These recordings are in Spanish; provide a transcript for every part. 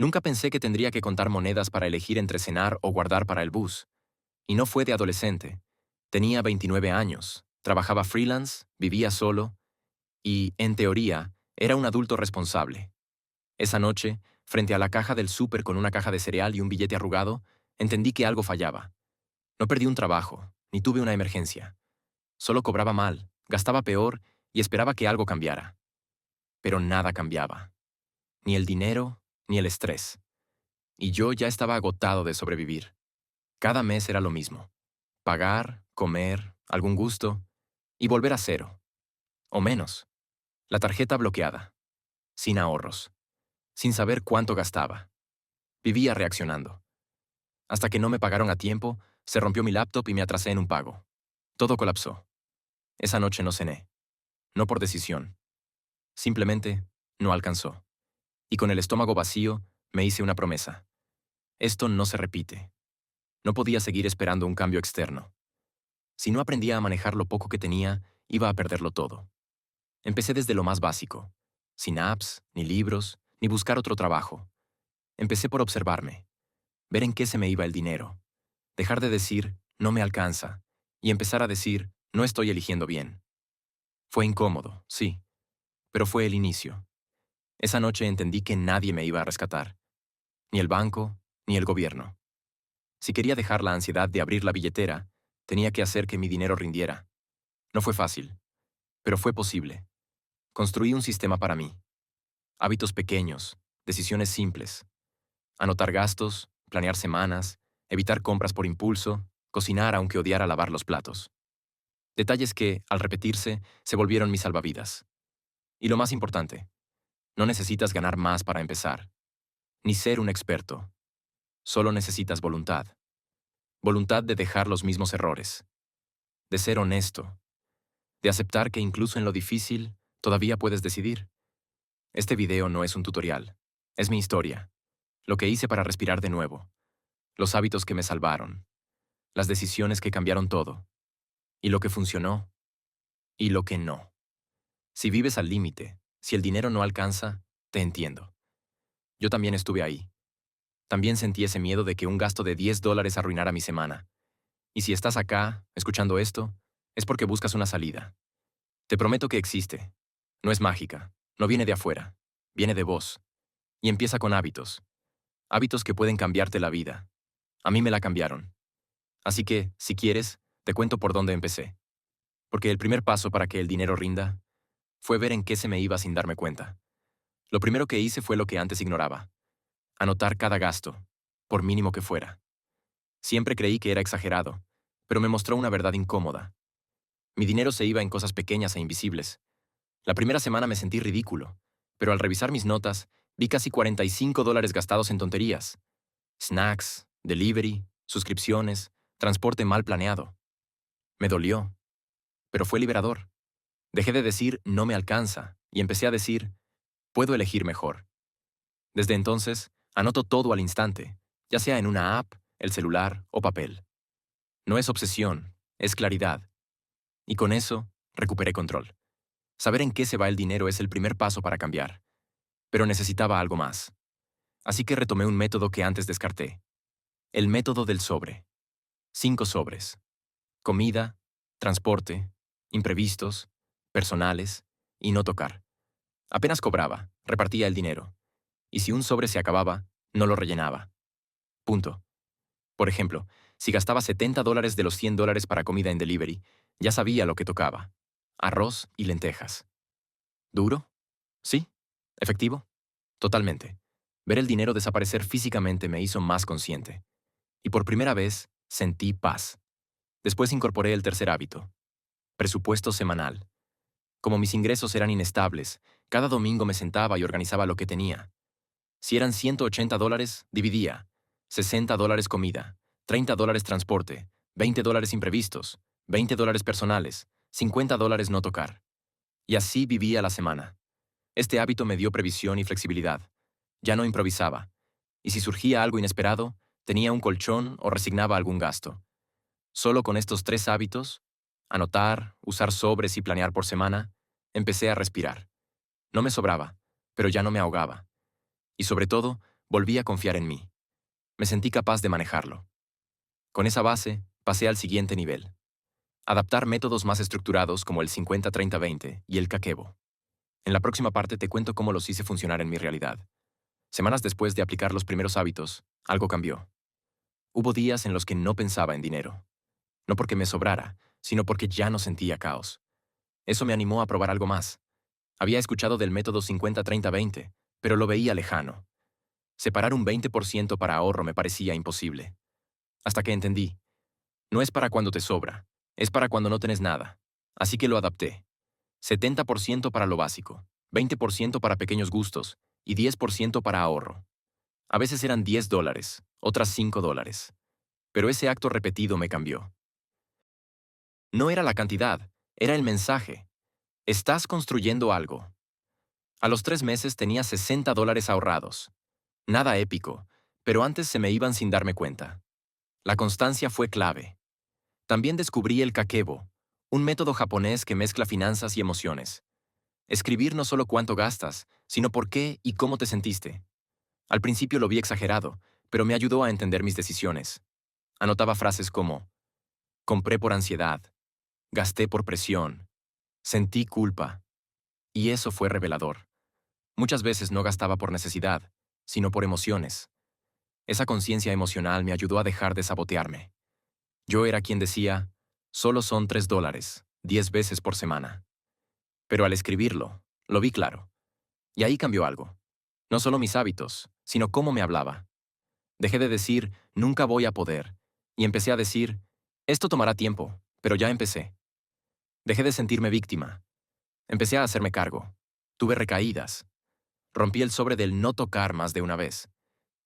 Nunca pensé que tendría que contar monedas para elegir entre cenar o guardar para el bus. Y no fue de adolescente. Tenía 29 años, trabajaba freelance, vivía solo y, en teoría, era un adulto responsable. Esa noche, frente a la caja del súper con una caja de cereal y un billete arrugado, entendí que algo fallaba. No perdí un trabajo, ni tuve una emergencia. Solo cobraba mal, gastaba peor y esperaba que algo cambiara. Pero nada cambiaba. Ni el dinero, ni el estrés. Y yo ya estaba agotado de sobrevivir. Cada mes era lo mismo. Pagar, comer, algún gusto, y volver a cero. O menos. La tarjeta bloqueada. Sin ahorros. Sin saber cuánto gastaba. Vivía reaccionando. Hasta que no me pagaron a tiempo, se rompió mi laptop y me atrasé en un pago. Todo colapsó. Esa noche no cené. No por decisión. Simplemente no alcanzó. Y con el estómago vacío, me hice una promesa. Esto no se repite. No podía seguir esperando un cambio externo. Si no aprendía a manejar lo poco que tenía, iba a perderlo todo. Empecé desde lo más básico. Sin apps, ni libros, ni buscar otro trabajo. Empecé por observarme. Ver en qué se me iba el dinero. Dejar de decir, no me alcanza. Y empezar a decir, no estoy eligiendo bien. Fue incómodo, sí. Pero fue el inicio. Esa noche entendí que nadie me iba a rescatar. Ni el banco, ni el gobierno. Si quería dejar la ansiedad de abrir la billetera, tenía que hacer que mi dinero rindiera. No fue fácil, pero fue posible. Construí un sistema para mí. Hábitos pequeños, decisiones simples. Anotar gastos, planear semanas, evitar compras por impulso, cocinar aunque odiara lavar los platos. Detalles que, al repetirse, se volvieron mis salvavidas. Y lo más importante, no necesitas ganar más para empezar, ni ser un experto. Solo necesitas voluntad. Voluntad de dejar los mismos errores, de ser honesto, de aceptar que incluso en lo difícil, todavía puedes decidir. Este video no es un tutorial, es mi historia, lo que hice para respirar de nuevo, los hábitos que me salvaron, las decisiones que cambiaron todo, y lo que funcionó, y lo que no. Si vives al límite, si el dinero no alcanza, te entiendo. Yo también estuve ahí. También sentí ese miedo de que un gasto de $10 arruinara mi semana. Y si estás acá, escuchando esto, es porque buscas una salida. Te prometo que existe. No es mágica, no viene de afuera, viene de vos. Y empieza con hábitos. Hábitos que pueden cambiarte la vida. A mí me la cambiaron. Así que, si quieres, te cuento por dónde empecé. Porque el primer paso para que el dinero rinda fue ver en qué se me iba sin darme cuenta. Lo primero que hice fue lo que antes ignoraba. Anotar cada gasto, por mínimo que fuera. Siempre creí que era exagerado, pero me mostró una verdad incómoda. Mi dinero se iba en cosas pequeñas e invisibles. La primera semana me sentí ridículo, pero al revisar mis notas, vi casi $45 gastados en tonterías. Snacks, delivery, suscripciones, transporte mal planeado. Me dolió, pero fue liberador. Dejé de decir no me alcanza y empecé a decir puedo elegir mejor. Desde entonces, anoto todo al instante, ya sea en una app, el celular o papel. No es obsesión, es claridad. Y con eso, recuperé control. Saber en qué se va el dinero es el primer paso para cambiar. Pero necesitaba algo más. Así que retomé un método que antes descarté. El método del sobre. 5 sobres. Comida, transporte, imprevistos, personales y no tocar. Apenas cobraba, repartía el dinero. Y si un sobre se acababa, no lo rellenaba. Punto. Por ejemplo, si gastaba $70 de los $100 para comida en delivery, ya sabía lo que tocaba. Arroz y lentejas. ¿Duro? Sí. ¿Efectivo? Totalmente. Ver el dinero desaparecer físicamente me hizo más consciente. Y por primera vez, sentí paz. Después incorporé el tercer hábito. Presupuesto semanal. Como mis ingresos eran inestables, cada domingo me sentaba y organizaba lo que tenía. Si eran $180, dividía. $60 comida, $30 transporte, $20 imprevistos, $20 personales, $50 no tocar. Y así vivía la semana. Este hábito me dio previsión y flexibilidad. Ya no improvisaba. Y si surgía algo inesperado, tenía un colchón o resignaba algún gasto. Solo con estos 3 hábitos, anotar, usar sobres y planear por semana, empecé a respirar. No me sobraba, pero ya no me ahogaba. Y sobre todo, Volví a confiar en mí. Me sentí capaz de manejarlo. Con esa base, pasé al siguiente nivel. Adaptar métodos más estructurados como el 50-30-20 y el Kakebo. En la próxima parte te cuento cómo los hice funcionar en mi realidad. Semanas después de aplicar los primeros hábitos, algo cambió. Hubo días en los que no pensaba en dinero. No porque me sobrara, sino porque ya no sentía caos. Eso me animó a probar algo más. Había escuchado del método 50-30-20, pero lo veía lejano. Separar un 20% para ahorro me parecía imposible. Hasta que entendí. No es para cuando te sobra, es para cuando no tienes nada. Así que lo adapté. 70% para lo básico, 20% para pequeños gustos y 10% para ahorro. A veces eran $10, otras $5. Pero ese acto repetido me cambió. No era la cantidad, era el mensaje. Estás construyendo algo. A los 3 meses tenía $60 ahorrados. Nada épico, pero antes se me iban sin darme cuenta. La constancia fue clave. También descubrí el Kakebo, un método japonés que mezcla finanzas y emociones. Escribir no solo cuánto gastas, sino por qué y cómo te sentiste. Al principio lo vi exagerado, pero me ayudó a entender mis decisiones. Anotaba frases como, compré por ansiedad, gasté por presión, sentí culpa. Y eso fue revelador. Muchas veces no gastaba por necesidad, sino por emociones. Esa conciencia emocional me ayudó a dejar de sabotearme. Yo era quien decía, solo son $3, 10 veces por semana. Pero al escribirlo, lo vi claro. Y ahí cambió algo. No solo mis hábitos, sino cómo me hablaba. Dejé de decir, nunca voy a poder, y empecé a decir, esto tomará tiempo, pero ya empecé. Dejé de sentirme víctima. Empecé a hacerme cargo. Tuve recaídas. Rompí el sobre del no tocar más de una vez.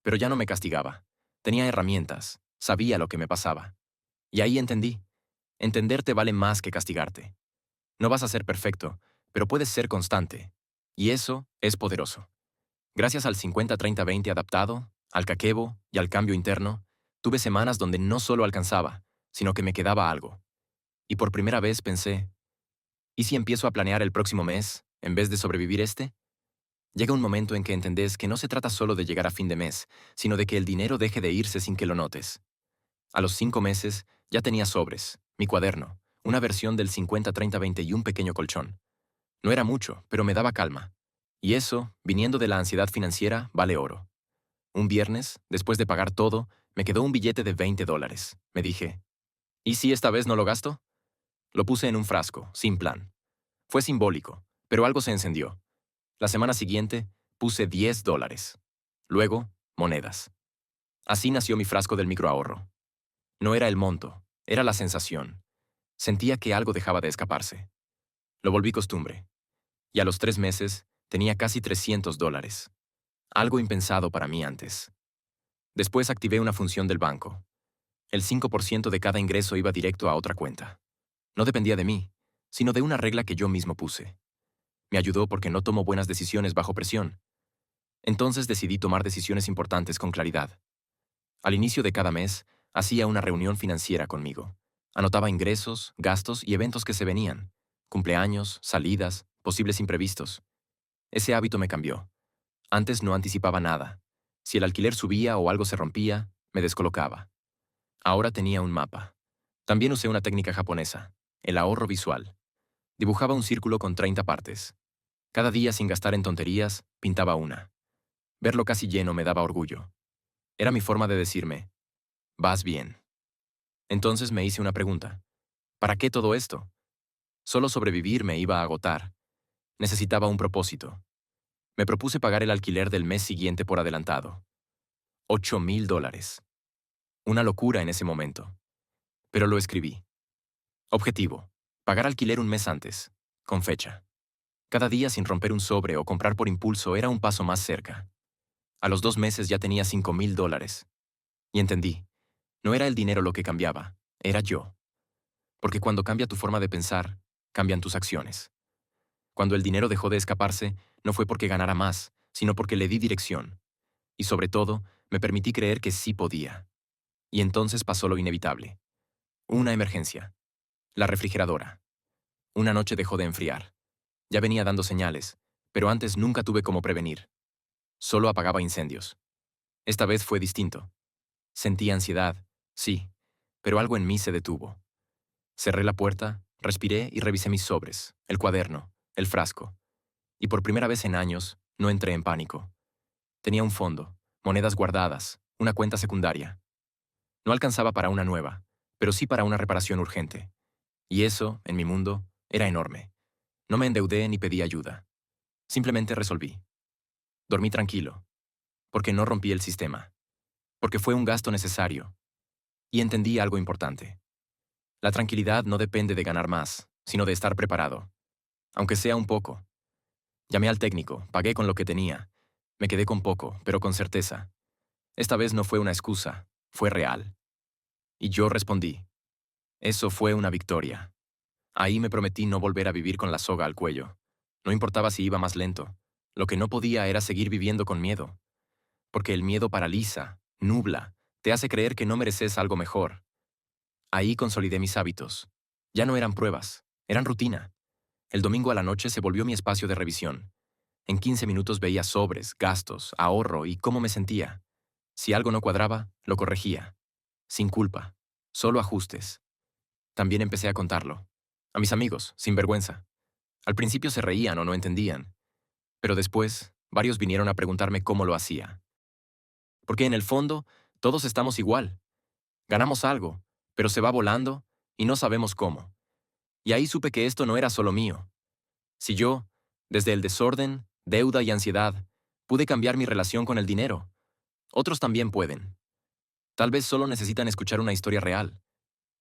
Pero ya no me castigaba. Tenía herramientas. Sabía lo que me pasaba. Y ahí entendí. Entenderte vale más que castigarte. No vas a ser perfecto, pero puedes ser constante. Y eso es poderoso. Gracias al 50-30-20 adaptado, al Kakebo y al cambio interno, tuve semanas donde no solo alcanzaba, sino que me quedaba algo. Y por primera vez pensé, ¿y si empiezo a planear el próximo mes, en vez de sobrevivir este? Llega un momento en que entendés que no se trata solo de llegar a fin de mes, sino de que el dinero deje de irse sin que lo notes. A los 5 meses, ya tenía sobres, mi cuaderno, una versión del 50-30-20 y un pequeño colchón. No era mucho, pero me daba calma. Y eso, viniendo de la ansiedad financiera, vale oro. Un viernes, después de pagar todo, me quedó un billete de $20. Me dije, ¿y si esta vez no lo gasto? Lo puse en un frasco, sin plan. Fue simbólico, pero algo se encendió. La semana siguiente, puse $10. Luego, monedas. Así nació mi frasco del microahorro. No era el monto, era la sensación. Sentía que algo dejaba de escaparse. Lo volví costumbre. Y a los 3 meses, tenía casi $300. Algo impensado para mí antes. Después activé una función del banco. El 5% de cada ingreso iba directo a otra cuenta. No dependía de mí, sino de una regla que yo mismo puse. Me ayudó porque no tomo buenas decisiones bajo presión. Entonces decidí tomar decisiones importantes con claridad. Al inicio de cada mes, hacía una reunión financiera conmigo. Anotaba ingresos, gastos y eventos que se venían. Cumpleaños, salidas, posibles imprevistos. Ese hábito me cambió. Antes no anticipaba nada. Si el alquiler subía o algo se rompía, me descolocaba. Ahora tenía un mapa. También usé una técnica japonesa, el ahorro visual. Dibujaba un círculo con 30 partes. Cada día, sin gastar en tonterías, pintaba una. Verlo casi lleno me daba orgullo. Era mi forma de decirme, vas bien. Entonces me hice una pregunta. ¿Para qué todo esto? Solo sobrevivir me iba a agotar. Necesitaba un propósito. Me propuse pagar el alquiler del mes siguiente por adelantado. $8,000. Una locura en ese momento. Pero lo escribí. Objetivo. Pagar alquiler un mes antes. Con fecha. Cada día sin romper un sobre o comprar por impulso era un paso más cerca. A los 2 meses ya tenía $5,000. Y entendí. No era el dinero lo que cambiaba, era yo. Porque cuando cambia tu forma de pensar, cambian tus acciones. Cuando el dinero dejó de escaparse, no fue porque ganara más, sino porque le di dirección. Y sobre todo, me permití creer que sí podía. Y entonces pasó lo inevitable. Una emergencia. La refrigeradora. Una noche dejó de enfriar. Ya venía dando señales, pero antes nunca tuve cómo prevenir. Solo apagaba incendios. Esta vez fue distinto. Sentí ansiedad, sí, pero algo en mí se detuvo. Cerré la puerta, respiré y revisé mis sobres, el cuaderno, el frasco. Y por primera vez en años, no entré en pánico. Tenía un fondo, monedas guardadas, una cuenta secundaria. No alcanzaba para una nueva, pero sí para una reparación urgente. Y eso, en mi mundo, era enorme. No me endeudé ni pedí ayuda. Simplemente resolví. Dormí tranquilo, porque no rompí el sistema, porque fue un gasto necesario. Y entendí algo importante. La tranquilidad no depende de ganar más, sino de estar preparado, aunque sea un poco. Llamé al técnico, pagué con lo que tenía. Me quedé con poco, pero con certeza. Esta vez no fue una excusa, fue real. Y yo respondí. Eso fue una victoria. Ahí me prometí no volver a vivir con la soga al cuello. No importaba si iba más lento. Lo que no podía era seguir viviendo con miedo. Porque el miedo paraliza, nubla, te hace creer que no mereces algo mejor. Ahí consolidé mis hábitos. Ya no eran pruebas, eran rutina. El domingo a la noche se volvió mi espacio de revisión. En 15 minutos veía sobres, gastos, ahorro y cómo me sentía. Si algo no cuadraba, lo corregía. Sin culpa. Solo ajustes. También empecé a contarlo. A mis amigos, sin vergüenza. Al principio se reían o no entendían. Pero después, varios vinieron a preguntarme cómo lo hacía. Porque en el fondo, todos estamos igual. Ganamos algo, pero se va volando y no sabemos cómo. Y ahí supe que esto no era solo mío. Si yo, desde el desorden, deuda y ansiedad, pude cambiar mi relación con el dinero, otros también pueden. Tal vez solo necesitan escuchar una historia real,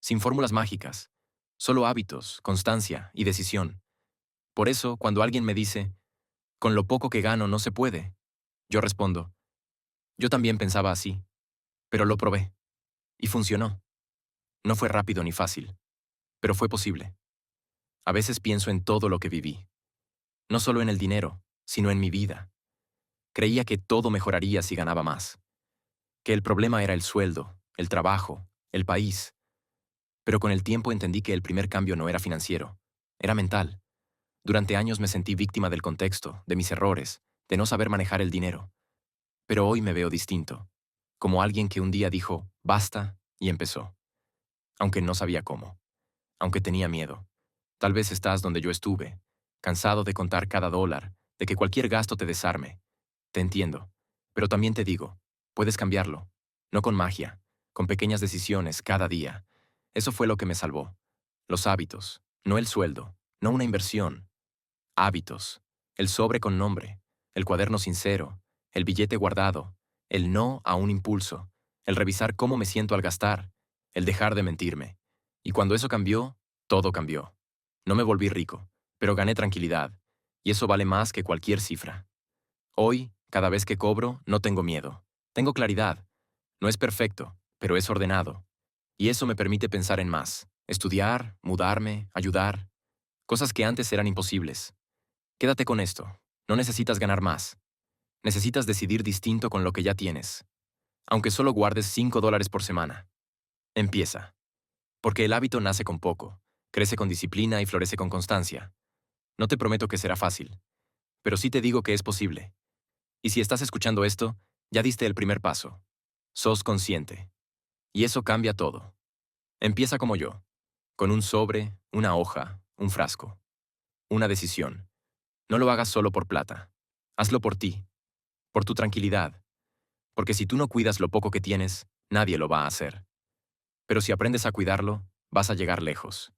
sin fórmulas mágicas, solo hábitos, constancia y decisión. Por eso, cuando alguien me dice, con lo poco que gano no se puede, yo respondo, yo también pensaba así, pero lo probé, y funcionó. No fue rápido ni fácil, pero fue posible. A veces pienso en todo lo que viví, no solo en el dinero, sino en mi vida. Creía que todo mejoraría si ganaba más, que el problema era el sueldo, el trabajo, el país. Pero con el tiempo entendí que el primer cambio no era financiero, era mental. Durante años me sentí víctima del contexto, de mis errores, de no saber manejar el dinero. Pero hoy me veo distinto, como alguien que un día dijo, basta, y empezó. Aunque no sabía cómo, aunque tenía miedo. Tal vez estás donde yo estuve, cansado de contar cada dólar, de que cualquier gasto te desarme. Te entiendo, pero también te digo, puedes cambiarlo, no con magia, con pequeñas decisiones cada día. Eso fue lo que me salvó. Los hábitos, no el sueldo, no una inversión. Hábitos, el sobre con nombre, el cuaderno sincero, el billete guardado, el no a un impulso, el revisar cómo me siento al gastar, el dejar de mentirme. Y cuando eso cambió, todo cambió. No me volví rico, pero gané tranquilidad, y eso vale más que cualquier cifra. Hoy, cada vez que cobro, no tengo miedo. Tengo claridad. No es perfecto, pero es ordenado. Y eso me permite pensar en más. Estudiar, mudarme, ayudar. Cosas que antes eran imposibles. Quédate con esto. No necesitas ganar más. Necesitas decidir distinto con lo que ya tienes. Aunque solo guardes $5 por semana. Empieza. Porque el hábito nace con poco, crece con disciplina y florece con constancia. No te prometo que será fácil, pero sí te digo que es posible. Y si estás escuchando esto, ya diste el primer paso. Sos consciente. Y eso cambia todo. Empieza como yo, con un sobre, una hoja, un frasco. Una decisión. No lo hagas solo por plata. Hazlo por ti, por tu tranquilidad. Porque si tú no cuidas lo poco que tienes, nadie lo va a hacer. Pero si aprendes a cuidarlo, vas a llegar lejos.